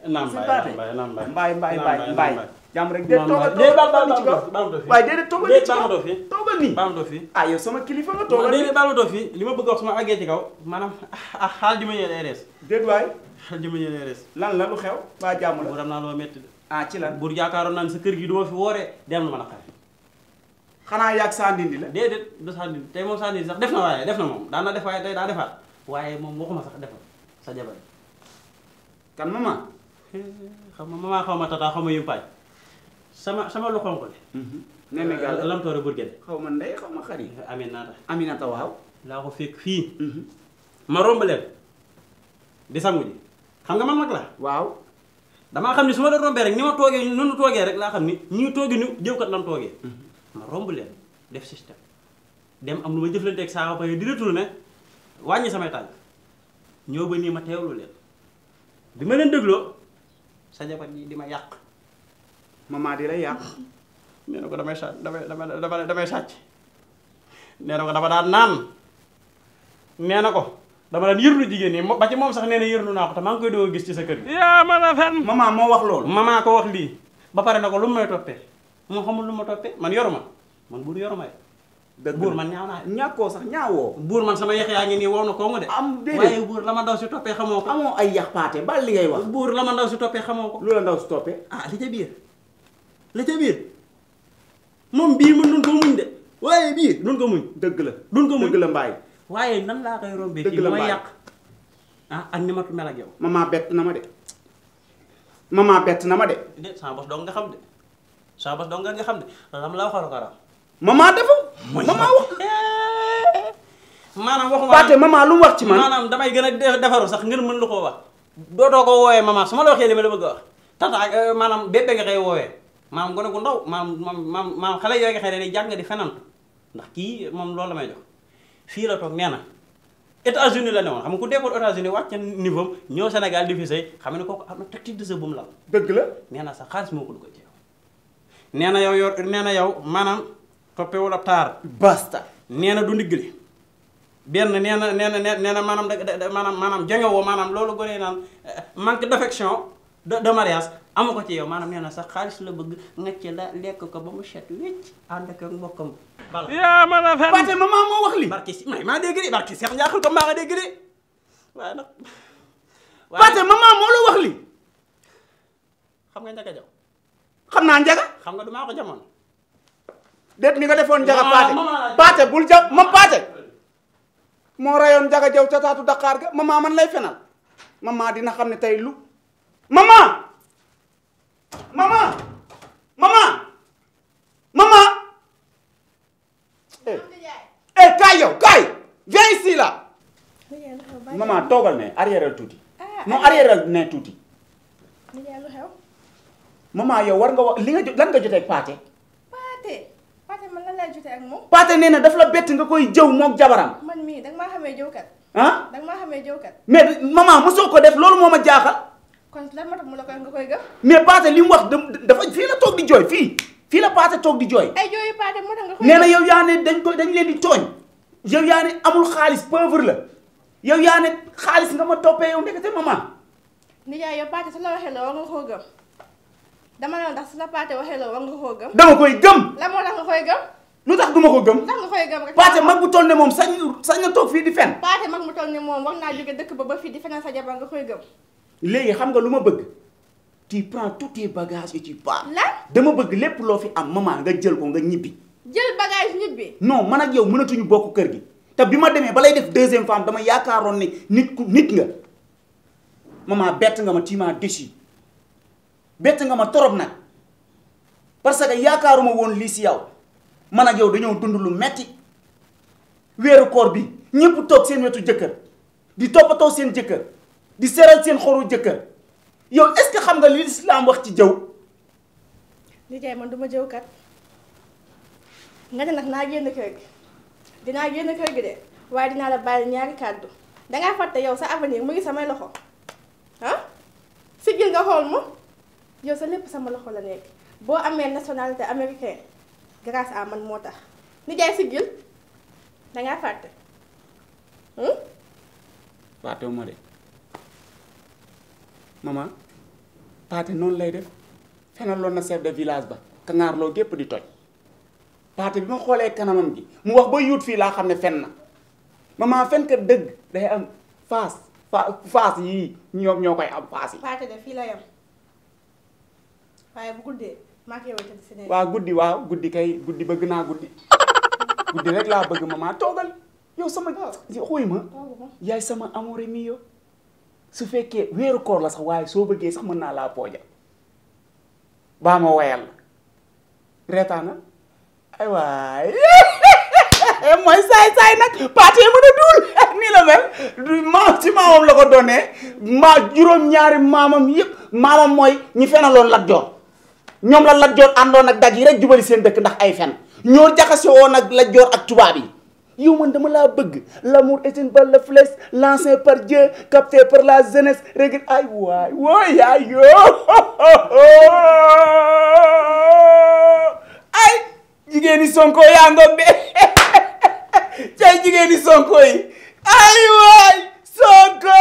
naam mbaay mbaay jàmm rek non waaye déedéet toogal ni ci kaw toogal nii baam doo fi ah yow sama kilifa nga toogal déedéet baam doo fi li ma bëgg a wax su ma àggee ci kaw maanaam xaal ji ma ñëwee rees déet waay xaal ji ma ñëwee rees lan la lu xew waa jàmm la buur am naa loo métti de ah ci lan buur yaakaaroon naan sa kër gi duma fi wooree dem na ma naqari xanaa yàgg saa ndindi la déedéet du saa ndindi tey moom saa ndindi sax def na waaye def na moom daan na def waaye tey daa defaat waaye moom waxuma sax defal sa jabar kan maman xam ma maman xaw ma tata xaw ma yumpaañ sama lu xonq li nene gal lamtoore burgede xaw ma ndey xaw ma xari Aminata waaw laa ko fekk fii ma romb leen di sangu ji xam nga man mag la waaw damaa xam ni su ma la rombee rek ni ma toogee nunu toogee rek laa xam ni ñi toogee ni jëwkat lam toogee ma romb leen def système dem am lu ma jëflante ak saa pare di retourné wàññi samay tànk ñëw ba nii ma teewlu leen bi ma leen dégloo sa jabar yi di ma yàq maman di la yàq nee na ko damay sàcc damay sàcc nee na ko dama daan naan nee na ko dama daan yërlu jigéen ñi ba ci moom sax nee na yërlu naa ko te maa ngi koy doog a gis ci sa kër gi. yaa ma la fen maman moo wax loolu. maman ko wax lii ba pare na ko lu mu may toppee moo xamul lu ma toppee man yoruma man buur yoruma ye. dëgg buur man ñaaw naa ñàkkoo sax ñaawoo. buur man sama yax yaa ngi nii wow na koo nga de. am déedéet waaye buur la ma ndaw si toppee xamoo ko. amoo ay yax paate bal li ngay wax. buur la ma ndaw si toppee xamoo ko. lu la ndaw si toppee. ah li ca biir la ca biir moom bii mën nun ko muñ de waaye bii nun ko muñ. dëgg la nun ko muñ dëgg la mbaay. waaye nan laa koy rombee. dëgg la ma yàq ah ak ni ma mel ak yow. maman bett na ma de maman bett na ma de. déet sama bos dong nga xam de sama bos dong nga xam de lam la waxal ko raw. maman dafa. maman wax. maanaam waxuma Pathé maman lu mu wax ci man. maanaam damay gën a defaru sax ngeen mën lu koo wax. dootoo ko woowee maman su ma la waxee li ma la bëgg a wax tata maanaam bébé nga koy woowee maanaam gone gu ndaw maanaam xale yooyu nga xëy ne jàng di fenantu ndax kii moom loolu la may jox fii la toog nee na États-Unis la ne woon xam nga ku dekkoon États-Unis wàcc niveau ñëw Sénégal di fi sëy xam ne kooku am na tactique de jeu bu mu lal. dëgg la nee na sax xaalis moo ko dugg ci yow. nee na yow nee na yow maanaam toppewul ab taar. basta. nee na du ndiggali benn nee na maanaam maanaam jongewoo maanaam loolu gone naan manque d'affection de mariage amu ko ci yow maanaam nee na sax xaalis la bëgg nga ci la lekk ko ba mu set wécc ànd ak mbokkam. voilà yaa ma la fen Pathé maman moo wax li. barki si maa dégg de barki Seex Njaaxal ko maa nga dégg de waaye nag. Pathé maman moo la wax li. xam nga Njaga Jaw. xam naa Njaga. xam nga du maa ko jamono. déet ni nga defoon Njaga Pathé. Pathé bul jaw ma Pathé. moo rayoon Njaga Jaw ca taatu Dakar ga maman man lay fenal maman dina xam ne tey lu. maman. maman. maman. maman. kaay yow kaay. viens ici là. maman toogal ne arrière tuuti. non arrière ne tuuti. maman yow war nga wax li nga lan nga jotee ak Pathé. Pathé man lan lay jotee ak moom. Pathé nee na daf la bett nga koy jëw mook jabaram. man mii danga maa xamee jëwkat. ah danga maa xamee jëwkat. mais maman mosoo ko def loolu moo ma jaaxal. kon lan moo tax mu la koy nga koy gëm. mais Pathé li mu wax dafa fii la toog di jooy fii la Pathé toog di jooy. ay jooyu Pathé moo tax nga koy. nee na yow yaa ne dañ leen di tooñ. yow yaa ne amul xaalis pauvre la. yow yaa ne xaalis nga ma toppee yow ndekete maman. nijaay yow Pathé su la waxee la war nga koo gëm. dama ne ndax su la Pathé waxee la war nga koo gëm. dama koy gëm. lan moo tax nga koy gëm. lu tax duma ko gëm. tax nga koy gëm rek. Pathé mag bu toll ne moom sañ na toog fii di fen. Pathé mag mu toll ne moom war naa jóge dëkk ba fii di fenal sa jabar nga koy gëm. léegi xam nga lu ma bëgg. tu prends tous tes bagages et tu pars. lan dama bëgg lépp loo fi am maman nga jël ko nga ñibbi. jël bagage ñibbi. non man ak yow mënatuñu bokk kër gi. te bi ma demee ba lay def deuxième femme dama yaakaaroon ne nit nga. maman bett nga ma tu m'as déçu. bett nga ma torop nag. parce que yaakaaruma woon lii si yow. man ak yow dañoo dund lu metti weeru koor bi ñëpp toog seen wetu jëkkër di toppatoo seen jëkkër di seral seen xoru jëkkër yow est-ce que xam nga li lislaam wax ci jëw. nijaay man duma jëwkat nga ne nag naa génn kër gi dinaa génn kër gi de waaye dinaa la bàyyi ñaari kàddu dangaa fàtte yow sa avenir mu ngi samay loxo ah siggil nga xool ma yow sa lépp sama loxo la nekk boo amee nationalité américaine grâce à man moo tax nijaay siggil dangaa fàtte fàttewu ma de maman Paate noonu lay def fenaloon na chef de village ba ka ŋaarloo gépp di toj Paate bi ma xoolee kanamam gi mu wax ba yuut fii laa xam ne fen na maman fen ka dëgg day am faas yii ñoo koy am faas yi. Paate de fii la yam waaye bu guddee maa ngi koy wëccati si nekk. waaw guddi kay guddi bëgg naa guddi guddi rek laa bëgg maman toogal yow sama xuy ma yaay sama amour mi yow su fekkee weeru koor la sax waaye soo bëggee sax mën naa laa pooja baa ma woyal la reetaana ay waay mooy saay nag Paate mën a duul nii la mel ci maamam la ko doonee juróom-ñaari maamam yëpp maamam mooy ñi fenaloon Lat Joor ñoom la Lat Joor àndoon ak daj yi rek jubali seen dëkk ndax ay fen ñoo jaxase woon ak Lat Joor ak tubaab yi yow man dama laa bëgg l'amour est une balle de flèche lancée par Dieu captée par la jeunesse rek ay waay wooy yaay yoo ay jigéeni Sonko yaa ngoog de cay jigéeni Sonko yi ay waay Sonko